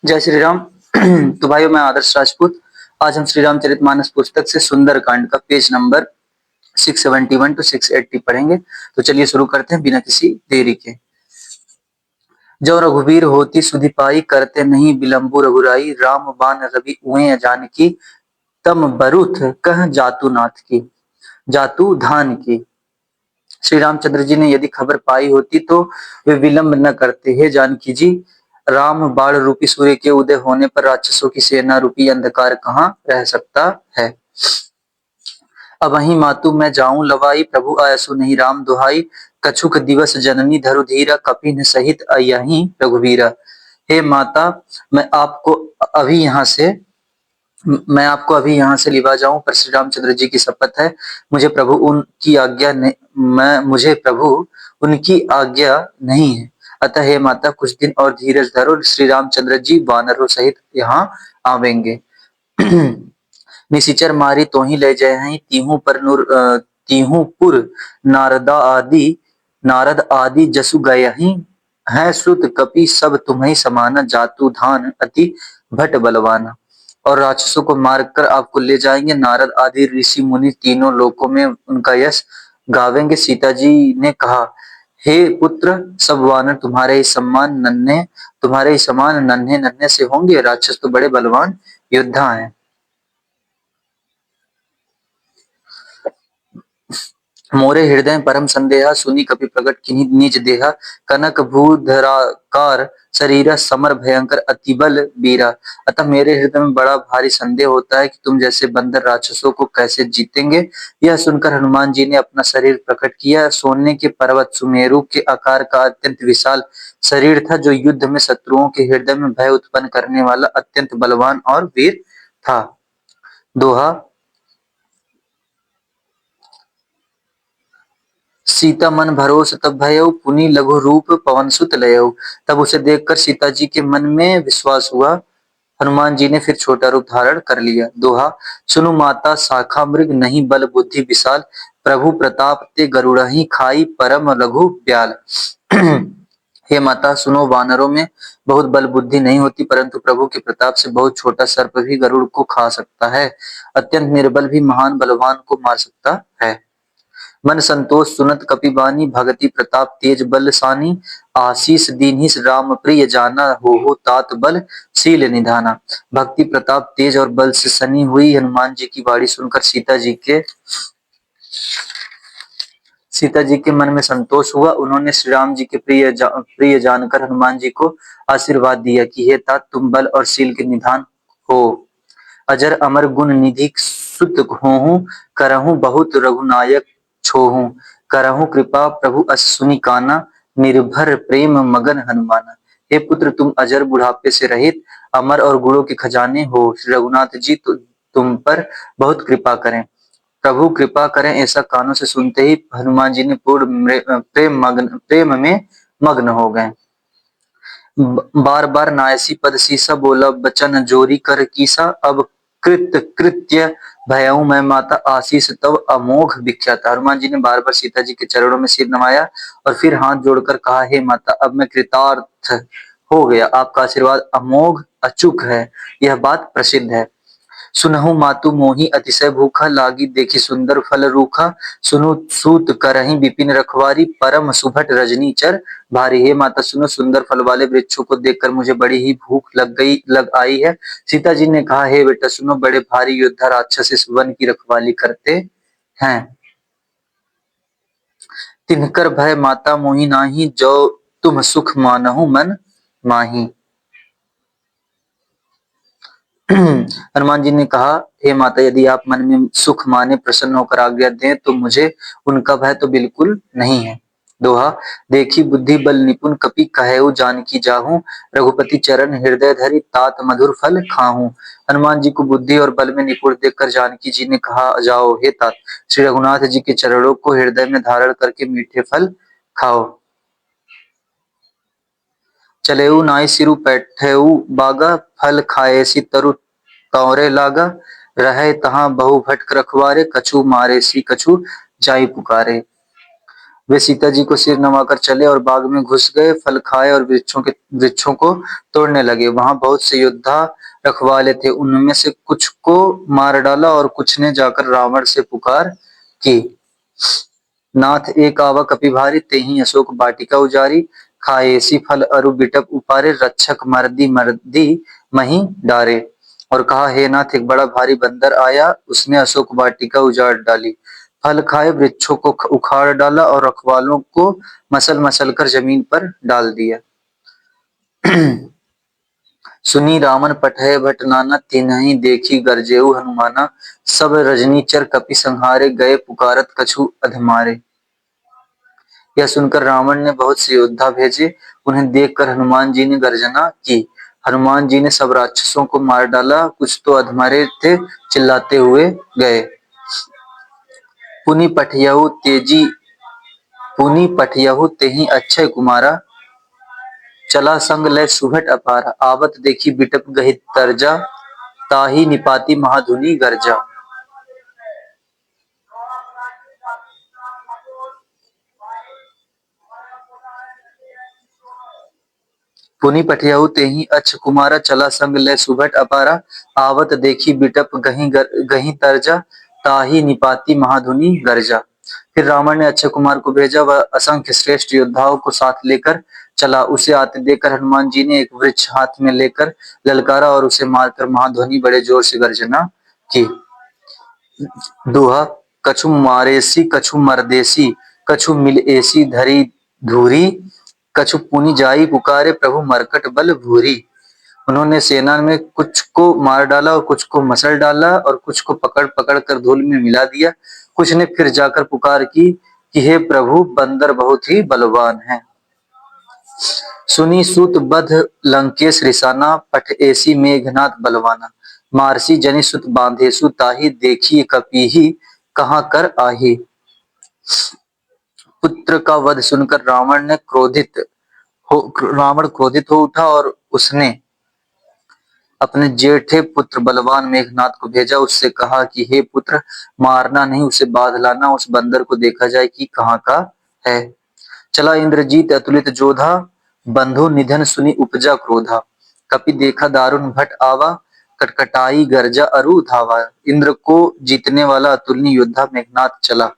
जय श्री राम। तो भाइयों, मैं आदर्श राजपूत। आज हम श्री रामचरितमानस पुस्तक से सुंदरकांड का पेज नंबर 671 टू 680 पढ़ेंगे। तो चलिए शुरू करते हैं बिना किसी देरी के। जो रघुवीर होती सुधि पाई, करते नहीं विलंबु रघुराई। राम बाण रवि उए जानकी, तम बरुथ कह जातु नाथ की, जातु धान की। श्री रामचंद्र जी ने यदि खबर पाई होती तो वे विलंब न करते। हे जानकी जी, राम बाण रूपी सूर्य के उदय होने पर राक्षसों की सेना रूपी अंधकार कहाँ रह सकता है। अब वही मातु मैं जाऊं लवाई, प्रभु आयसु नहीं राम दुहाई। कछुक दिवस जननी धरु धीरा, कपिन सहित अयहि रघुवीरा। हे माता, मैं आपको अभी यहाँ से मैं आपको अभी यहाँ से लिवा जाऊं, पर श्री रामचंद्र जी की शपथ है, मुझे प्रभु उनकी आज्ञा मुझे प्रभु उनकी आज्ञा नहीं है। अतः हे माता, कुछ दिन और धीरज धरो, श्री रामचंद्र जी वानरों सहित यहाँ आवेंगे। निशिचर मारी तो ही ले जाए हैं, तीहू पुर नारद आदि जसु गए ही। है श्रुत कपि सब तुम्हें समाना, जातु धान अति भट बलवाना। और राक्षसों को मारकर आपको ले जाएंगे। नारद आदि ऋषि मुनि तीनों लोकों में उनका यश गावेंगे। सीता जी ने कहा, हे पुत्र, सब वानर तुम्हारे ही समान नन्हे नन्हे से होंगे। राक्षस तो बड़े बलवान योद्धा हैं। मोरे हृदय परम संदेहा, सुनी कपि प्रकट किन्हीं निज देहा। कनक भूधराकार शरीर, समर भयंकर अतिबल बीरा। अतः मेरे हृदय में बड़ा भारी संदेह होता है कि तुम जैसे बंदर राक्षसों को कैसे जीतेंगे। यह सुनकर हनुमान जी ने अपना शरीर प्रकट किया। सोने के पर्वत सुमेरु के आकार का अत्यंत विशाल शरीर था, जो युद्ध में शत्रुओं के हृदय में भय उत्पन्न करने वाला अत्यंत बलवान और वीर था। दोहा। सीता मन भरोस तब भयउ, पुनि लघु रूप पवन सुत लयउ। तब उसे देखकर सीता जी के मन में विश्वास हुआ। हनुमान जी ने फिर छोटा रूप धारण कर लिया। दोहा। सुनु माता शाखा मृग, नहीं बल बुद्धि विशाल। प्रभु प्रताप ते गरुड़हि खाई, परम लघु ब्याल। हे माता, सुनो, वानरों में बहुत बल बुद्धि नहीं होती, परंतु प्रभु के प्रताप से बहुत छोटा सर्प भी गरुड़ को खा सकता है। अत्यंत निर्बल भी महान बलवान को मार सकता है। मन संतोष सुनत कपिबानी, भगति प्रताप तेज बलसानी। आशीष दीन्हिस राम प्रिय जाना, हो तात बल शील निधाना। भक्ति प्रताप तेज और बल से सनी हुई हनुमान जी की वाणी सुनकर सीता जी के मन में संतोष हुआ। उन्होंने श्री राम जी के प्रिय जानकर हनुमान जी को आशीर्वाद दिया कि हे तात, तुम बल और शील के निधान हो। अजर अमर गुण निधि सुत होहूं, करहूं बहुत रघुनायक छोहूं। करहूं कृपा प्रभु अस सुनि काना, निर्भर प्रेम मगन हनुमाना। हे पुत्र, तुम अजर बुढ़ापे से रहित अमर और गुणों के खजाने हो। श्री रघुनाथ जी तुम पर बहुत कृपा करें, प्रभु कृपा करें। ऐसा कानों से सुनते ही हनुमान जी ने पूर्ण प्रेम में मग्न हो गए। बार बार नायसी पद सीसा, बोला बचन जोरी कर कीसा। अब कृत्य भयऊ मैं माता, आशीष तब अमोघ विख्यात। हनुमान जी ने बार बार सीता जी के चरणों में सिर नवाया और फिर हाथ जोड़कर कहा, हे माता, अब मैं कृतार्थ हो गया। आपका आशीर्वाद अमोघ अचूक है, यह बात प्रसिद्ध है। सुनहु मातु मोहि अतिशय भूखा, लागी देखी सुंदर फल रूखा। सुनु सूत करहि विपिन रखवारी, परम सुभट रजनी चर भारी। हे माता, सुनो, सुंदर फल वाले वृक्षों को देखकर मुझे बड़ी ही भूख लग आई है। सीता जी ने कहा, हे बेटा सुनो, बड़े भारी योद्धा राक्षस इस वन की रखवाली करते हैं। तिनकर भय माता मोहि नाही, जो तुम सुख मानहु मन माही। हनुमान जी ने कहा, हे माता, यदि आप मन में सुख माने प्रसन्न होकर आज्ञा दें तो मुझे उनका भय तो बिल्कुल नहीं है। दोहा। देखी बुद्धि बल निपुण, कपि कहेउ जानकी जाहू। रघुपति चरण हृदय धरि, तात मधुर फल खाहू। हनुमान जी को बुद्धि और बल में निपुण देखकर जानकी जी ने कहा, जाओ हे तात, श्री रघुनाथ जी के चरणों को हृदय में धारण करके मीठे फल खाओ। चलेऊ नाई सिरु पैठेऊ बागा, फल खाए सी तरु तौरे लागा। रहे तहां बहु भटक रखवारे, कछु मारे सी कछु जाई पुकारे। वे सीता जी को सिर नवाकर चले और बाग में घुस गए, फल खाए और वृक्षों को तोड़ने लगे। वहां बहुत से योद्धा रखवाले थे, उनमें से कुछ को मार डाला और कुछ ने जाकर रावण से पुकार की, नाथ एक आवा कपि भारी, तेहि अशोक वाटिका उजारी, खाए ऐसी फल अरु बिटप उपारे, रक्षक मर्दी मर्दी मही डारे। और कहा, हे नाथ, एक बड़ा भारी बंदर आया, उसने अशोक वाटिका उजाड़ डाली, फल खाए, वृक्षों को उखाड़ डाला और रखवालों को मसल मसल कर जमीन पर डाल दिया। सुनी रामन पठय भट नाना, तिन्हि देखी गरजेऊ हनुमाना, सब रजनीचर कपि संहारे, गए पुकारत कछु अधमारे। यह सुनकर रावण ने बहुत से योद्धा भेजे, उन्हें देखकर हनुमान जी ने गर्जना की। हनुमान जी ने सब राक्षसों को मार डाला, कुछ तो अधमरे थे, चिल्लाते हुए गए। पुनि पठियहु तेहि अक्षय कुमारा, चला संग लय सुभट अपारा, आवत देखी बिटप गहि तरजा, ताहि निपाति महाधुनि गर्जा। पुनि पठियहु तेहि अक्ष कुमारा, चला संग लय सुभट अपारा, आवत देखी बिटप गहि तरजा, ताहि निपाति महाधुनि गर्जा। फिर रावण ने अक्षय कुमार को भेजा, वह असंख्य श्रेष्ठ योद्धाओं को साथ लेकर चला। उसे आते देखकर हनुमान जी ने एक वृक्ष हाथ में लेकर ललकारा और उसे मारकर महाध्वनि बड़े जोर से गर्जना की। दोहा, कछु मारेसी कछु मरदेसी, कछु मिलएसी धरी धूरी, कछु पुनि जाई पुकारे, प्रभु मरकट बल भूरी। उन्होंने सेना में कुछ को मार डाला और कुछ को मसल डाला और कुछ को पकड़ पकड़ कर धूल में मिला दिया। कुछ ने फिर जाकर पुकार की कि हे प्रभु, बंदर बहुत ही बलवान है। सुनी सूत बध लंकेश रिसाना, पठ ऐसी मेघनाथ बलवाना, मारसी जनि सुत बांधेसु, ताहि देखी कपीहि कहाँ कर आही। पुत्र का वध सुनकर रावण क्रोधित हो उठा और उसने अपने जेठे पुत्र बलवान मेघनाथ को भेजा। उससे कहा कि हे पुत्र, मारना नहीं, उसे बांध लाना, उस बंदर को देखा जाए कि कहाँ का है। चला इंद्रजीत अतुलित जोधा, बंधु निधन सुनी उपजा क्रोधा, कपि देखा दारुण भट आवा, कटकटाई गर्जा अरु धावा। इंद्र को जीतने वाला अतुलनीय योद्धा मेघनाथ चला,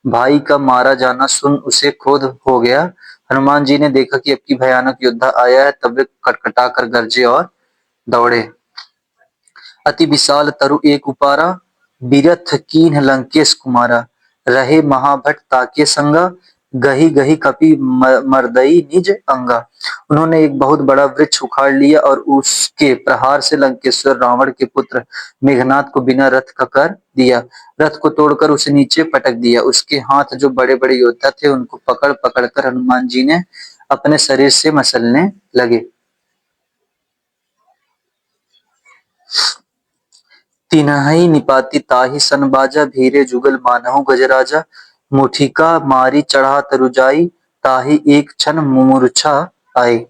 भाई का मारा जाना सुन उसे क्रोध हो गया। हनुमान जी ने देखा कि अब की भयानक योद्धा आया है, तब वे कटकटा कर गरजे और दौड़े। अति विशाल तरु एक उपारा, बिरथ कीन्ह लंकेश कुमारा, रहे महाभट ताके संगा, गही गही कपि मर्दई निज अंगा। उन्होंने एक बहुत बड़ा वृक्ष उखाड़ लिया और उसके प्रहार से लंकेश्वर रावण के पुत्र मेघनाथ को बिना रथ का कर दिया। रथ को तोड़कर उसे नीचे पटक दिया। उसके हाथ जो बड़े बड़े योद्धा थे, उनको पकड़ पकड़ कर हनुमान जी ने अपने शरीर से मसलने लगे। तिन्हि निपाति ताहि सन बाजा, भीरे जुगल मानहु गजराजा, मुठिका मारी चढ़ा तरु जाई, ताहि एक क्षण मूर्छा आई।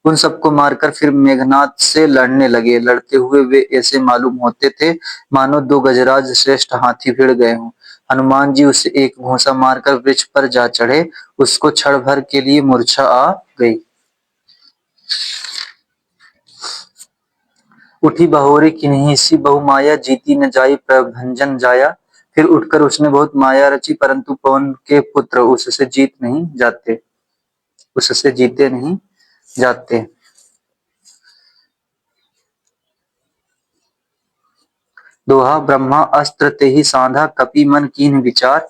उन सबको मारकर फिर मेघनाथ से लड़ने लगे। लड़ते हुए वे ऐसे मालूम होते थे मानो दो गजराज श्रेष्ठ हाथी भिड़ गए हों। हनुमान जी उसे एक घूंसा मारकर वृक्ष पर जा चढ़े। उसको क्षण भर के लिए मूर्छा आ गई। उठी बहोरी किन्हिसी बहु माया, जीती न जाई प्रभंजन जाया। फिर उठकर उसने बहुत माया रची, परंतु पवन के पुत्र उससे जीते नहीं जाते। दोहा, ब्रह्मा अस्त्र तेहि साधा, कपि मन कीन्ह विचार,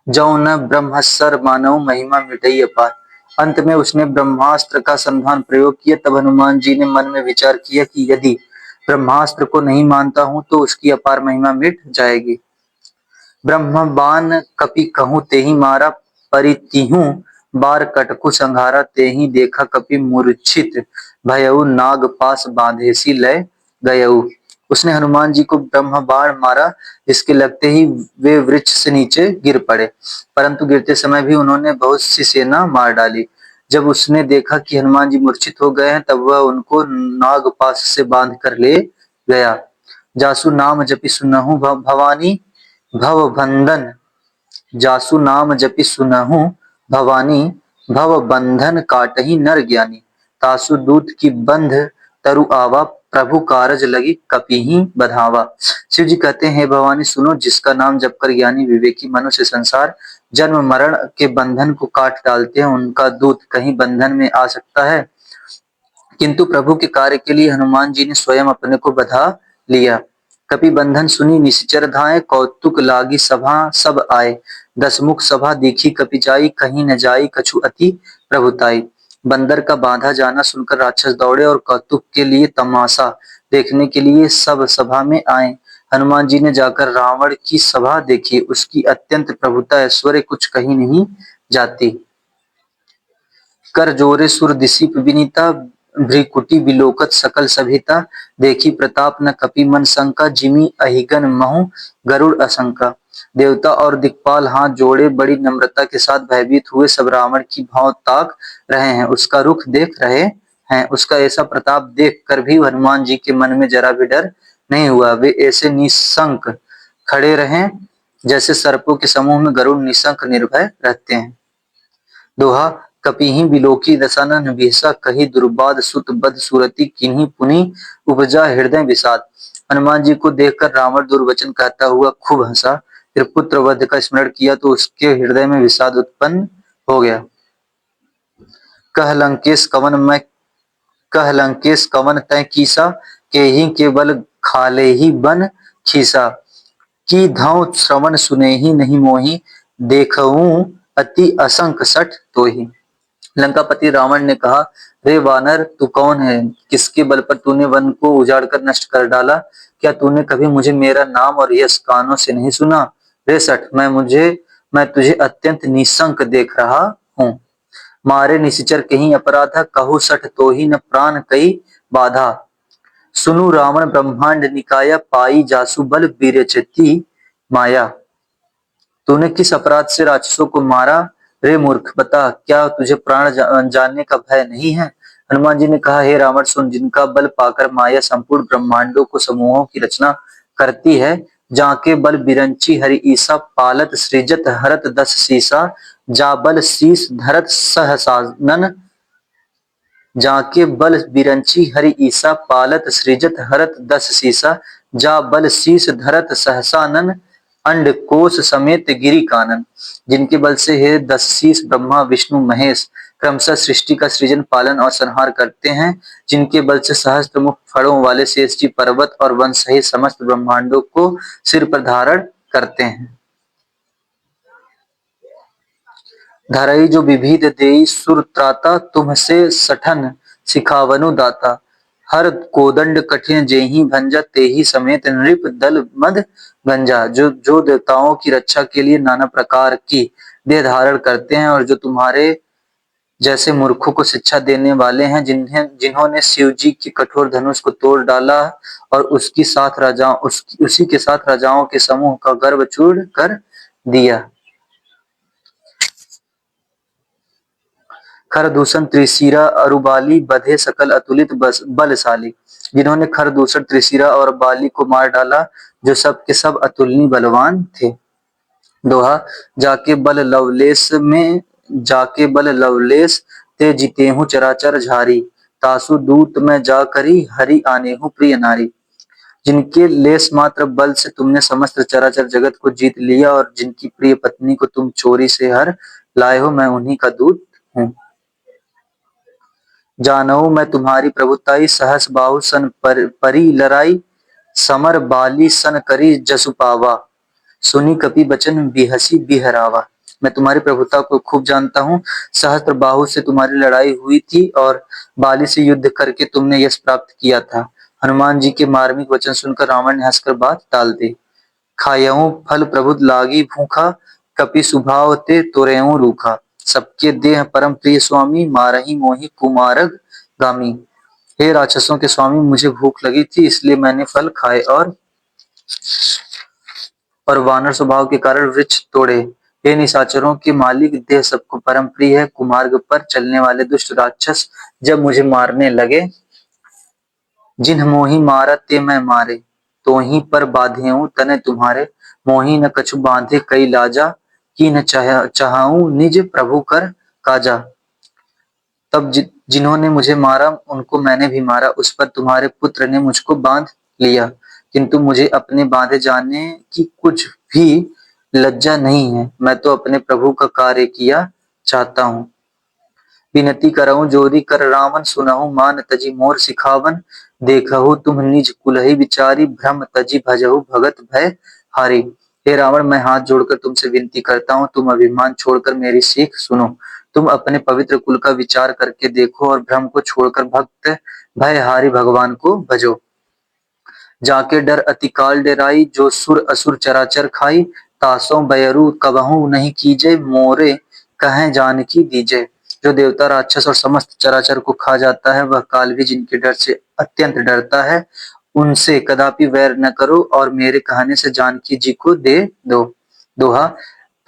जौ न ब्रह्मस्त्र मानव महिमा मिटई अपार। अंत में उसने ब्रह्मास्त्र का संधान प्रयोग किया। तब हनुमान जी ने मन में विचार किया कि यदि ब्रह्मास्त्र को नहीं मानता हूं तो उसकी अपार महिमा मिट जाएगी। ब्रह्म बान कपि कहूं तेहि मारा, परितिहूं बार कटकु संघारा, तेहि देखा कपि मूर्छित भयउ, नाग पास बांधेसी लय गयउ। उसने हनुमान जी को ब्रह्म बाण मारा, जिसके लगते ही वे वृक्ष से नीचे गिर पड़े, परंतु गिरते समय भी उन्होंने बहुत सी सेना मार डाली। जब उसने देखा कि हनुमान जी मूर्छित हो गए हैं, तब वह उनको नागपाश से बांध कर ले गया। जासु नाम जपि सुनहु भवानी, भव बंधन जासु नाम जपि सुनहु भवानी, भव बंधन काटहि नर ज्ञानी। तासु दूत की बंध तरु आवा, प्रभु कारज लगी कपिहि बधावा। शिव जी कहते हैं, भवानी सुनो, जिसका नाम जपकर ज्ञानी विवेकी मनुष्य संसार जन्म मरण के बंधन को काट डालते हैं, उनका दूत कहीं बंधन में आ सकता है, किंतु प्रभु के कार्य के लिए हनुमान जी ने स्वयं अपने को बधा लिया। कपि बंधन सुनी निश्चर धाये, कौतुक लागी सभा सब आए। दसमुख सभा देखी कपि जाई, कहीं न जाई कछु अति प्रभुताई। बंदर का बांधा जाना सुनकर राक्षस दौड़े और कौतुक के लिए तमाशा देखने के लिए सब सभा में आए। हनुमान जी ने जाकर रावण की सभा देखी, उसकी अत्यंत प्रभुता ऐश्वर्य कुछ कहीं नहीं जाती। कर जोरे सुर दिसीप विनीता, भ्रिकुटी बिलोकत सकल सभिता। देखी प्रताप न कपि मन शंका, जिमि अहिगन महु गरुड़ असंका। देवता और दिक्पाल हाथ जोड़े बड़ी नम्रता के साथ भयभीत हुए सब रावण की भाव ताक रहे हैं, उसका रुख देख रहे हैं। उसका ऐसा प्रताप देख कर भी हनुमान जी के मन में जरा भी डर नहीं हुआ। वे ऐसे निशंक खड़े रहे जैसे सर्पों के समूह में गरुड़ निशंक निर्भय रहते हैं। दोहा कपिहि बिलोकी दसानन, बिहसा कही दुर्बाद सुत बद सूरति, किन्हीं पुनि उपजा हृदय विषाद। हनुमान जी को देखकर रावण दुर्वचन कहता हुआ खूब हंसा, फिर पुत्र वध का स्मरण किया तो उसके हृदय में विषाद उत्पन्न हो गया। कह लंकेश कवन मैं कह लंकेश कवन तय कीसा, केहि के बल खाले ही बन खीसा। की धौ श्रवण सुने ही नहीं मोही, देखऊं अति असंक सठ तोहि। लंकापति रावण ने कहा, रे वानर तू कौन है, किसके बल पर तूने वन को उजाड़ कर नष्ट कर डाला। क्या तूने कभी मुझे मेरा नाम और यश कानों से नहीं सुना। रे सठ, मैं तुझे अत्यंत निशंक देख रहा हूँ। मारे निशिचर कहीं अपराधा, कहूँ सठ तो ही न प्राण कई बाधा। सुनु रावण ब्रह्मांड निकाया, पाई जासु बल विरचती माया। तूने किस अपराध से राक्षसों को मारा। रे मूर्ख, बता, क्या तुझे प्राण जाने का भय नहीं है। हनुमान जी ने कहा, हे रावण सुन, जिनका बल पाकर माया संपूर्ण ब्रह्मांडों को समूहों की रचना करती है, जाके बल बिरंची हरि ईसा, पालत सृजत हरत दस सीसा। जा बल शीस धरत सहसानन, जाके बल बिरंची हरि ईसा, पालत सृजत हरत दस सीसा। जा बल शीस धरत सहसानन, अंड कोश समेत गिरी कानन। जिनके बल से हे दस शीस ब्रह्मा विष्णु महेश क्रमशः सृष्टि का सृजन पालन और संहार करते हैं, जिनके बल से सहस्त्र मुख फड़ों वाले शेष जी पर्वत और वन सहित समस्त ब्रह्मांडों को सिर पर धारण करते हैं। धरई जो विविध देई सुर त्राता, तुमसे सठन सिखावनु दाता। हर कोदंड कठिन जेहि भंजा, तेहि समेत नृप दल मद गंजा। जो देवताओं की रक्षा के लिए नाना प्रकार की देह धारण करते हैं और जो तुम्हारे जैसे मूर्खों को शिक्षा देने वाले हैं, जिन्होंने शिव जी की कठोर धनुष को तोड़ डाला और उसी के साथ राजाओं के समूह का गर्व चूर्ण कर दिया। खरदूषण त्रिशिरा अरुबाली, बधे सकल अतुलित बलशाली। जिन्होंने खरदूषण त्रिशिरा और बाली को मार डाला, जो सब के सब अतुलनीय बलवान थे। दोहा जाके बल लवलेश ते जितेहु चराचर झारी। तासु दूत में जा करी, हरि आनेहु प्रिय नारी। जिनके लेस मात्र बल से तुमने समस्त चराचर जगत को जीत लिया और जिनकी प्रिय पत्नी को तुम चोरी से हर लाए हो, मैं उन्हीं का दूत हूँ। जानऊ मैं तुम्हारी प्रभुताई, सहस बाहु सन परी लराई। समर बाली सन करी जसु पावा, सुनी कपि बचन बिहसी बिहरावा। मैं तुम्हारी प्रभुता को खूब जानता हूँ। सहस्त्र बाहु से तुम्हारी लड़ाई हुई थी और बाली से युद्ध करके तुमने यश प्राप्त किया था। हनुमान जी के मार्मिक वचन सुनकर रावण ने हंसकर बात टाल दी। खायऊ फल प्रभुत लागी भूखा, कपि सुभाव ते तोरेऊ रूखा। सबके देह परम प्रिय स्वामी, मारही मोहि कुमारग गामी। हे राक्षसों के स्वामी, मुझे भूख लगी थी, इसलिए मैंने फल खाए और वानर स्वभाव के कारण वृक्ष तोड़े। हे निशाचरों के मालिक, देह सबको परम प्रिय है। कुमार्ग पर चलने वाले दुष्ट राक्षस जब मुझे मारने लगे, जिन्ह मोहि मारा ते मैं मारे, तो ही पर बाधेऊ तने तुम्हारे। मोहि न कछु बांधे कई लाजा, कि न चाहूं निज प्रभु कर काजा। तब जिन्होंने मुझे मारा उनको मैंने भी मारा, उस पर तुम्हारे पुत्र ने मुझको बांध लिया, किंतु मुझे अपने बांधे जाने की कुछ भी लज्जा नहीं है। मैं तो अपने प्रभु का कार्य किया चाहता हूँ। विनती करहु जोरी कर रावण, सुनहु मान तजी मोर सिखावन। देखहु तुम निज कुलहि विचारी, भ्रम तजी भजहु भगत भय हारी। हे रावण, मैं हाथ जोड़कर तुमसे विनती करता हूँ, तुम अभिमान छोड़कर मेरी सीख सुनो। तुम अपने पवित्र कुल का विचार करके देखो और भ्रम को छोड़कर भक्त भयहारी भगवान को भजो। जाके डर अतिकाल डेराई, जो सुर असुर चराचर खाई। तासों बयरु कबहू नहीं कीजे, मोरे कहें जानकी दीजे। जो देवता राक्षस और समस्त चराचर को खा जाता है, वह काल भी जिनके डर से अत्यंत डरता है। उनसे कदापि वैर न करो और मेरे कहने से जानकी जी को दे दो। दोहा।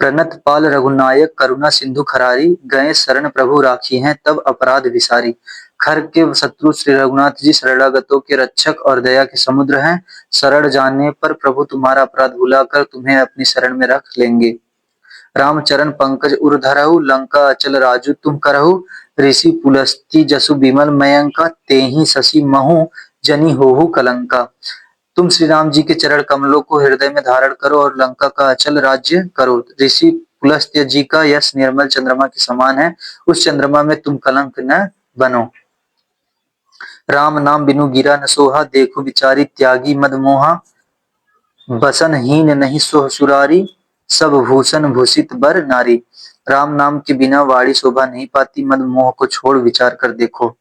प्रणत पाल रघुनायक, करुणा सिंधु खरारी। गए शरण प्रभु राखी हैं, तब अपराध विसारी। खर के शत्रु श्री रघुनाथ जी शरणागतों के रक्षक और दया के समुद्र हैं। शरण जाने पर प्रभु तुम्हारा अपराध भुलाकर तुम्हें अपनी शरण में रख लेंगे। रामचरण पंकज उर धरहु, लंका अचल राजू तुम करहु। ऋषि पुलस्ती जसु विमल मयंका, तेहि शशि महु जनि होहु कलंका। तुम श्री राम जी के चरण कमलों को हृदय में धारण करो और लंका का अचल राज्य करो। ऋषि पुलस्त्य जी का यश निर्मल चंद्रमा के समान है, उस चंद्रमा में तुम कलंक न बनो। राम नाम बिनु गिरा न सोहा, देखो बिचारी त्यागी मद मोहा। बसन हीन नहीं सोह सुरारी, सब भूषण भूषित बर नारी। राम नाम के बिना वाणी शोभा नहीं पाती, मद मोह को छोड़ विचार कर देखो।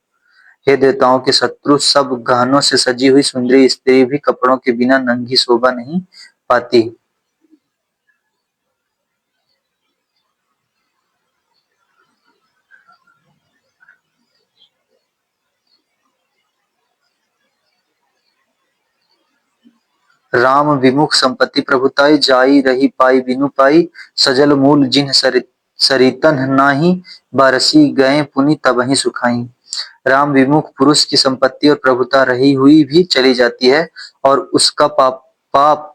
हे देवताओं के शत्रु, सब गहनों से सजी हुई सुंदरी स्त्री भी कपड़ों के बिना नंगी शोभा नहीं पाती। राम विमुख संपत्ति प्रभुताई, जाई रही पाई बिनु पाई। सजल मूल जिन सरितन नाही, बरसी गए पुनि तबहि सुखाई। राम विमुख पुरुष की संपत्ति और प्रभुता रही हुई भी चली जाती है, और पाप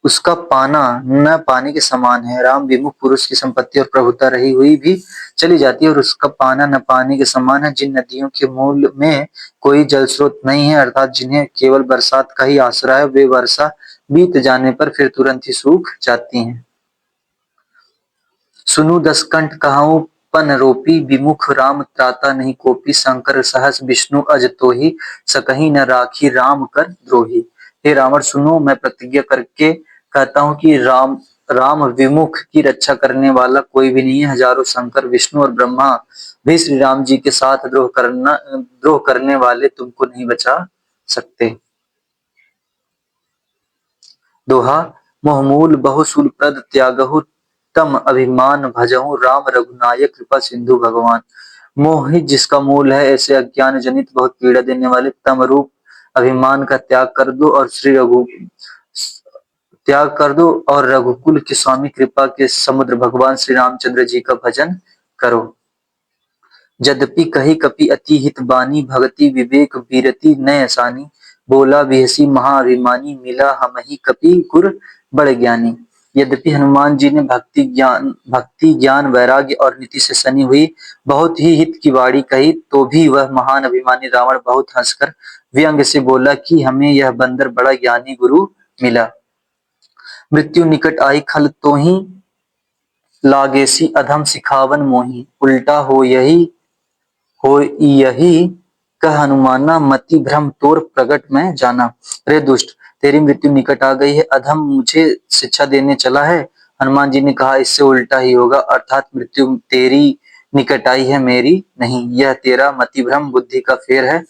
उसका पाना न पानी के समान है। राम विमुख पुरुष की संपत्ति और प्रभुता रही हुई भी चली जाती है, और उसका पाना न पानी के समान है। जिन नदियों के मूल में कोई जल स्रोत नहीं है, अर्थात जिन्हें केवल बरसात का ही आसरा है, वे वर्षा बीत जाने पर फिर तुरंत ही सूख जाती हैं। सुनु दसकंठ कहाऊं पन रोपी, विमुख राम त्राता नहीं कोपी। शंकर सहस विष्णु अज तोहि, सकहि न राखी राम कर द्रोही। हे रावण सुनो, मैं प्रतिज्ञा करके कहता हूँ कि राम विमुख की रक्षा करने वाला कोई भी नहीं है। हजारों शंकर विष्णु और ब्रह्मा भी श्री राम जी के साथ द्रोह करने वाले तुमको नहीं बचा सकते। दोहा। मोहमूल बहुशूल प्रद त्यागहु, तम अभिमान भजहु। राम रघुनायक कृपा सिंधु भगवान। मोह ही जिसका मूल है, ऐसे अज्ञान जनित बहुत पीड़ा देने वाले तम रूप अभिमान का त्याग कर दो और रघुकुल के स्वामी कृपा के समुद्र भगवान श्री रामचंद्र जी का भजन करो। यद्यपि कही कपि अति हित बानी, भगति विवेक वीरति नय आसानी। बोला बिहसी महाअभिमानी, मिला हमहि कपि गुर बड़ ज्ञानी। यद्यपि हनुमान जी ने भक्ति ज्ञान वैराग्य और नीति से सनी हुई बहुत ही हित की वाणी कही, तो भी वह महान अभिमानी रावण बहुत हंसकर व्यंग से बोला कि हमें यह बंदर बड़ा ज्ञानी गुरु मिला। मृत्यु निकट आई खल तोहि, लागेसी अधम सिखावन मोहि। उल्टा हो यही कह हनुमाना, मति भ्रम तोर प्रगट में जाना। रे दुष्ट, तेरी मृत्यु निकट आ गई है, अधम मुझे शिक्षा देने चला है। हनुमान जी ने कहा, इससे उल्टा ही होगा, अर्थात मृत्यु तेरी निकट आई है, मेरी नहीं। यह तेरा मति भ्रम बुद्धि का फेर है,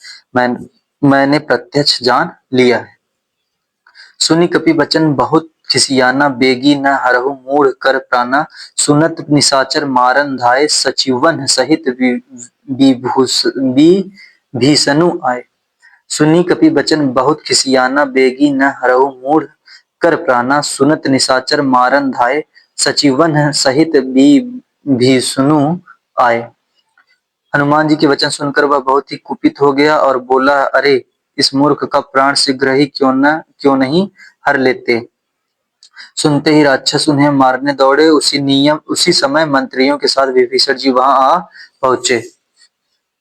मैंने प्रत्यक्ष जान लिया है। सुनी कपि बचन बहुत खिसियाना, बेगी न हरहु मूढ़ कर प्राणा। सुनत निशाचर मारन धाये, सचिवन सहित विभीषनु आए। सुनी कपि बचन बहुत खिसियाना, बेगी न हरहु मूढ़ कर प्राणा। सुनत निशाचर मारन धाये, सचिवन सहित विभीषनु आए। हनुमान जी के वचन सुनकर वह बहुत ही कुपित हो गया और बोला, अरे इस मूर्ख का प्राण शीघ्र ही क्यों नहीं हर लेते। सुनते ही राक्षस उन्हें मारने दौड़े। उसी समय मंत्रियों के साथ विभीषण जी वहां आ पहुंचे।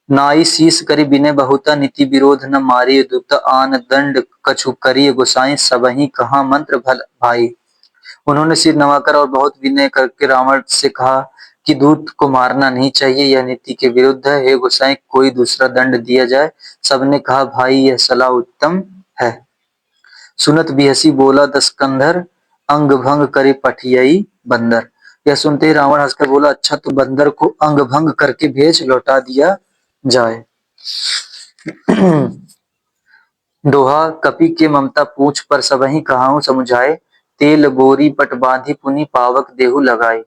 नाई शीस करि बिने बहुता नीति विरोध न मारिय दूत आन दंड कछु करिय गोसाई सबहि कहा मंत्र भल भाई। उन्होंने सिर नवाकर और बहुत विनय करके रावण से कहा कि दूत को मारना नहीं चाहिए, यह नीति के विरुद्ध है। हे गोसाई, कोई दूसरा दंड दिया जाए। सबने कहा भाई यह सलाह उत्तम है। सुनत बिहसी बोला दस कंधर, अंग भंग करे पठियई बंदर। यह सुनते ही रावण हंसकर बोला अच्छा तो बंदर को अंग भंग करके भेज लौटा दिया जाए। दोहा कपि के ममता पूछ पर सबहि कहाहू समुझाए, तेल बोरी पट बांधी पुनि पावक देहु लगाए।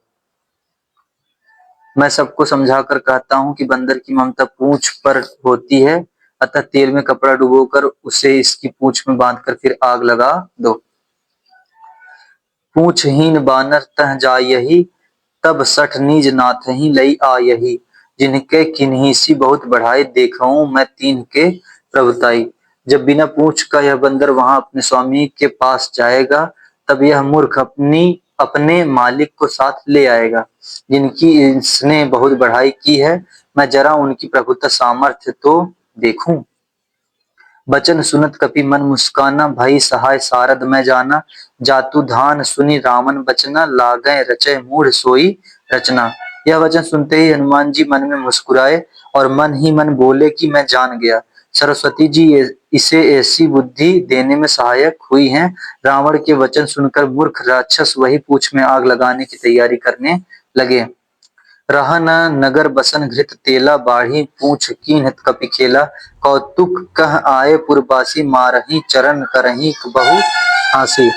मैं सबको समझाकर कहता हूँ कि बंदर की ममता पूंछ पर होती है, अतः तेल में कपड़ा डुबोकर उसे इसकी पूंछ में बांधकर फिर आग लगा दो। पूंछहीन बानर तह जायहि, तब सठ निज नाथहि लई आयहि। जिनके किन्हिसी बहुत बढ़ाई, देखऊं मैं तीन के प्रभुताई। जब बिना पूंछ का यह बंदर वहां अपने स्वामी के पास जाएगा, तब यह मूर्ख अपने मालिक को साथ ले आएगा। जिनकी इसने बहुत बढ़ाई की है, मैं जरा उनकी प्रभुता सामर्थ्य तो देखूं। बचन सुनत कपि मन मुस्काना, भई सहाय सारद मैं जाना। जातु धान सुनि रामन बचना, लागै रचय मूढ़ सोई रचना। यह वचन सुनते ही हनुमान जी मन में मुस्कुराए और मन ही मन बोले कि मैं जान गया, सरस्वती जी इसे ऐसी बुद्धि देने में सहायक हुई हैं। रावण के वचन सुनकर मूर्ख राक्षस वही पूंछ में आग लगाने की तैयारी करने लगे। रहन नगर बसन घृत तेला, बाढ़ी पूछ कीन्ह कपि खेला। कौतुक कह आए पुरबासी, मारही चरण करही बहु हासी।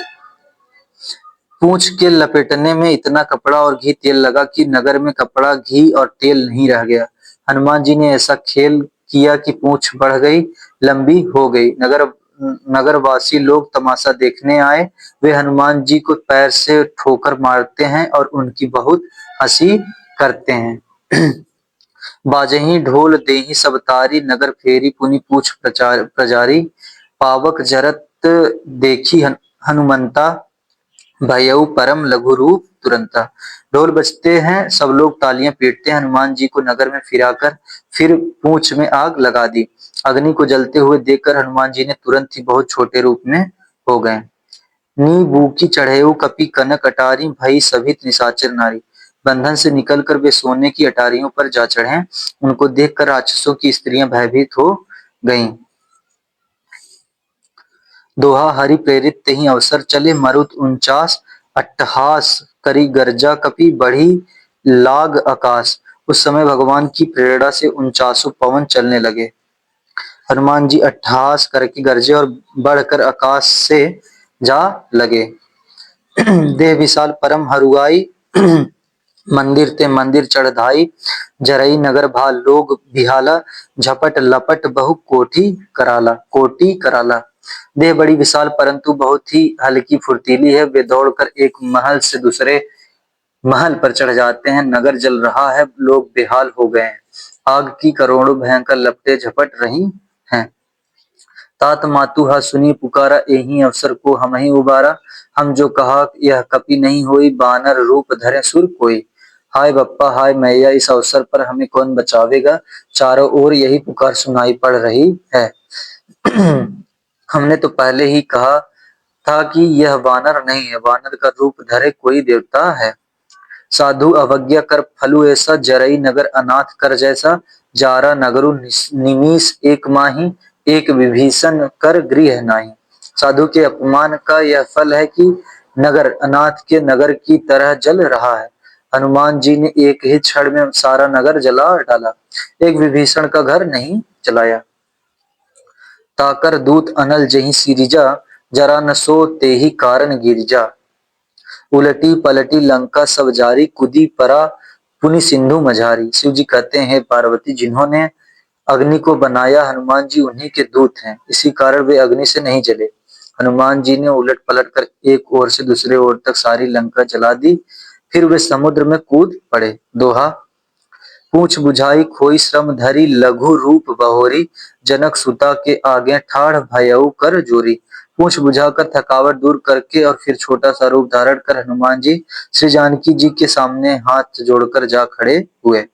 पूंछ के लपेटने में इतना कपड़ा और घी तेल लगा कि नगर में कपड़ा घी और तेल नहीं रह गया। हनुमान जी ने ऐसा खेल किया कि पूंछ बढ़ गई, लंबी हो गई। नगरवासी लोग तमाशा देखने आए। वे हनुमान जी को पैर से ठोकर मारते हैं और उनकी बहुत हंसी करते हैं। बाजही ढोल देहि सब तारी, नगर फेरी पुनि पूछ प्रजारी। पावक जरत देखी हनुमंता, भयउ परम लघु रूप तुरंता। ढोल बजते हैं, सब लोग तालियां पीटते हैं। हनुमान जी को नगर में फिराकर फिर पूंछ में आग लगा दी। अग्नि को जलते हुए देखकर हनुमान जी ने तुरंत ही बहुत छोटे रूप में हो गए। नी बूकी चढ़ेऊ कपि कनक अटारी, भई सभी निशाचर नारी। बंधन से निकलकर वे सोने की अटारियों पर जा चढ़े। उनको देखकर राक्षसों की स्त्रियां भयभीत हो गईं। दोहा हरि प्रेरित तेहि अवसर चले, मरुत 49 अट्टहास करी गर्जा कपि बढ़ी लाग आकाश। उस समय भगवान की प्रेरणा से 49 पवन चलने लगे। हनुमान जी अट्टहास करके गरजे और बढ़कर आकाश से जा लगे। देह विशाल परम हरुआई, मंदिर ते मंदिर चढ़धाई। जरई नगर भा लोग बिहाला, झपट लपट बहु कोटि कराला। देह बड़ी विशाल परंतु बहुत ही हल्की फुर्तीली है। वे दौड़कर एक महल से दूसरे महल पर चढ़ जाते हैं। नगर जल रहा है, लोग बेहाल हो गए हैं। आग की करोड़ों भयंकर लपटें झपट रही हैं। तात मातु सुनी पुकारा, एहि अवसर को हमहि उबारा। हम जो कहा यह कपि नहीं होई, बानर रूप धरे सुर कोई। हाय बप्पा हाय मैया, इस अवसर पर हमें कौन बचावेगा। चारों ओर यही पुकार सुनाई पड़ रही है। हमने तो पहले ही कहा था कि यह वानर नहीं है, वानर का रूप धरे कोई देवता है। साधु अवज्ञा कर फलु ऐसा, जरई नगर अनाथ कर जैसा। जारा नगरु निमीस एक माही, एक विभीषण कर गृह नाही। साधु के अपमान का यह फल है कि नगर अनाथ के नगर की तरह जल रहा है। हनुमान जी ने एक ही क्षण में सारा नगर जला डाला, एक विभीषण का घर नहीं जलाया। ताकर दूत अनल जही सिरिजा, जरा न सो तेहि कारण गिरिजा। उलटी पलटी लंका सब जारी, कुदी परा पुनि सिंधु मझारी। शिव जी कहते हैं पार्वती, जिन्होंने अग्नि को बनाया हनुमान जी उन्हीं के दूत हैं, इसी कारण वे अग्नि से नहीं जले। हनुमान जी ने उलट पलट कर एक ओर से दूसरे ओर तक सारी लंका जला दी, फिर वे समुद्र में कूद पड़े। दोहा पूछ बुझाई खोई श्रम धरी, लघु रूप बहोरी। जनक सुता के आगे ठाढ़ भयउ कर जोरी। पूंछ बुझाकर थकावट दूर करके और फिर छोटा सा रूप धारण कर हनुमान जी श्री जानकी जी के सामने हाथ जोड़कर जा खड़े हुए।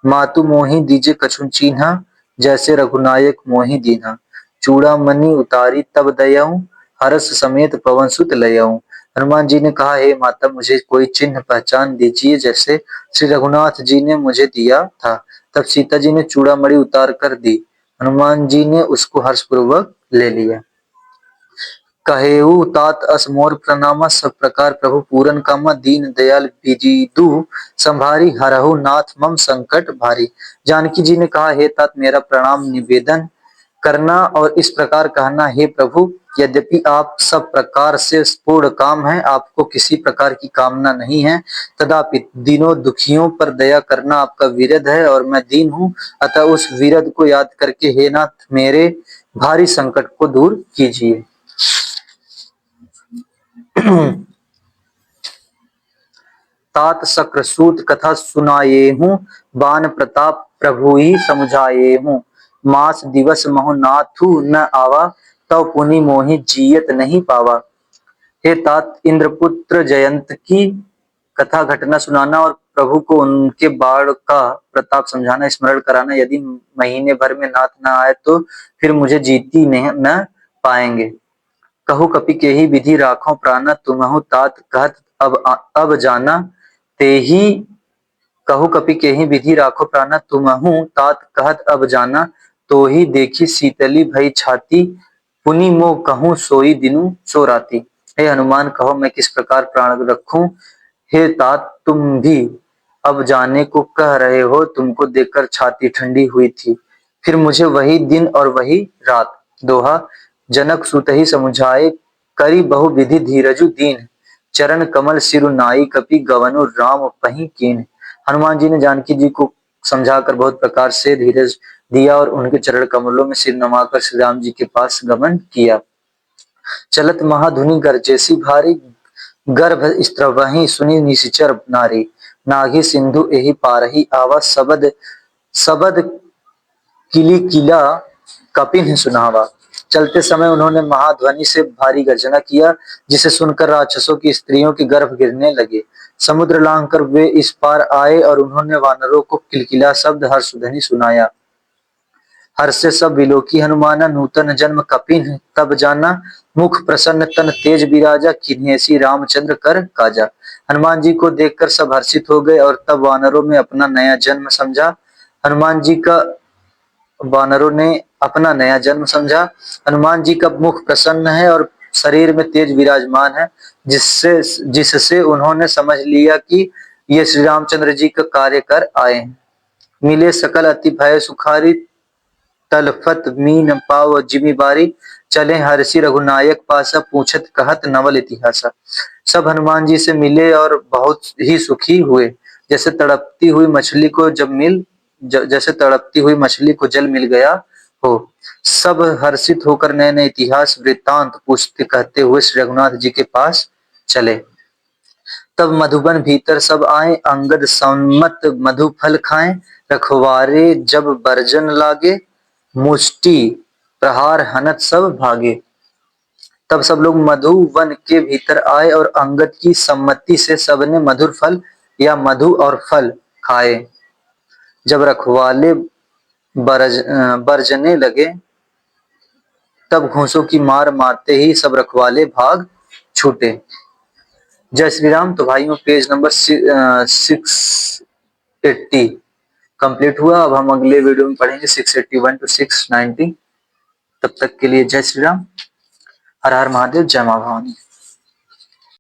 मातु मोहि दीजे कछुन चीन्हा, जैसे रघुनायक मोहि दीन्हा। चूड़ामणि उतारी तब दयाऊं, हर्ष समेत पवन सुत लयाऊं। हनुमान जी ने कहा, हे माता, मुझे कोई चिन्ह पहचान दीजिए जैसे श्री रघुनाथ जी ने मुझे दिया था। तब सीता जी ने चूड़ामणि उतार कर दी। हनुमान जी ने उसको हर्षपूर्वक ले लिया। कहेऊ तात अस मोर प्रणामा, सब प्रकार प्रभु पूरन कामा। दीन दयाल विजिदु संभारी, हरहु नाथ मम संकट भारी। जानकी जी ने कहा, हे तात, मेरा प्रणाम निवेदन करना और इस प्रकार कहना, हे प्रभु, यद्यपि आप सब प्रकार से पूर्ण काम हैं, आपको किसी प्रकार की कामना नहीं है, तथापि दीनों दुखियों पर दया करना आपका विरध है और मैं दीन हूँ। अतः उस विरध को याद करके हे नाथ, मेरे भारी संकट को दूर कीजिए। तात शक्र सूत कथा सुनाये हूँ, बान प्रताप प्रभु ही समझाये हूँ। मास दिवस महु नाथु न आवा, तव पुनि मोहि जियत नहीं पावा। हे तात, इंद्रपुत्र जयंत की कथा घटना सुनाना और प्रभु को उनके बाण का प्रताप समझाना, स्मरण कराना। यदि महीने भर में नाथ न आए तो फिर मुझे जीती न पाएंगे। कहु कपि केहि विधि राखो प्राणा, तुम्हु तात कहत अब जाना। तेहि कहु कपि केहि विधि राखो प्राणा, तुम्हु तात कहत अब जाना। तो ही देखी शीतली भई छाती, पुनि मोह कहूँ सोई दिनु सो राती। हे हनुमान, कहो मैं किस प्रकार प्राण रखूं। हे तात, तुम भी अब जाने को कह रहे हो, तुमको देखकर छाती ठंडी हुई थी। फिर मुझे वही दिन और वही रात। दोहा, जनक सुत ही समुझाए, करी बहु विधि धीरजु दीन। चरण कमल सिरु नाई, कपि गवनु राम पही कीन। हनुमान जी ने जानकी जी को समझाकर बहुत प्रकार से धीरज दिया और उनके चरण कमलों में सिर नवाकर श्री राम जी के पास गमन किया। चलत महाधुनि गरजेसी भारी, गर्भ स्त्रवहि सुनि निशिचर नारी। नागी सिंधु एहि पारही आवा, सबद सबद किली किला कपिन सुनावा। चलते समय उन्होंने महाध्वनि से भारी गर्जना किया, जिसे सुनकर राक्षसों की स्त्रियों के गर्भ गिरने लगे। समुद्र लांघकर वे इस पार आए और उन्होंने वानरों को किलकिला शब्द हर्षध्वनि सुनाया। हर्ष से सब विलोकी हनुमाना, नूतन जन्म कपिन तब जाना। मुख प्रसन्न तन तेज विराजा, किन्हेसी रामचंद्र कर काजा। हनुमान जी को देखकर सब हर्षित हो गए और तब वानरों में अपना नया जन्म समझा। हनुमान जी का वानरों ने अपना नया जन्म समझा। हनुमान जी का मुख प्रसन्न है और शरीर में तेज विराजमान है, जिससे जिससे उन्होंने समझ लिया कि ये श्री रामचंद्र जी का कार्य कर आए हैं। मिले सकल अति भय सुखारी, तलफत मीन पाव जिमि बारी। चले हर्षि रघुनायक पासा, पूछत कहत नवल इतिहासा। सब हनुमान जी से मिले और बहुत ही सुखी हुए। जैसे तड़पती हुई मछली को जैसे तड़पती हुई मछली को जल मिल गया हो। सब हर्षित होकर नए नए इतिहास वृत्तांत पूछते कहते हुए श्री रघुनाथ जी के पास चले। तब मधुबन भीतर सब आए, अंगद सम्मत मधु फल खाएं। रखवारे जब बरजन लागे, मुष्टि प्रहार हनत सब भागे। तब सब लोग मधुवन के भीतर आए और अंगद की सम्मति से सबने मधुर फल या मधु और फल खाए। जब रखवाले बरजने लगे, तब घूंसों की मार मारते ही सब रखवाले भाग छूटे। जय श्री राम। तो भाइयों, पेज नंबर 680 कंप्लीट हुआ। अब हम अगले वीडियो में पढ़ेंगे 681 टू 690। तब तक के लिए जय श्री राम। हर हर महादेव, जय मां भवानी।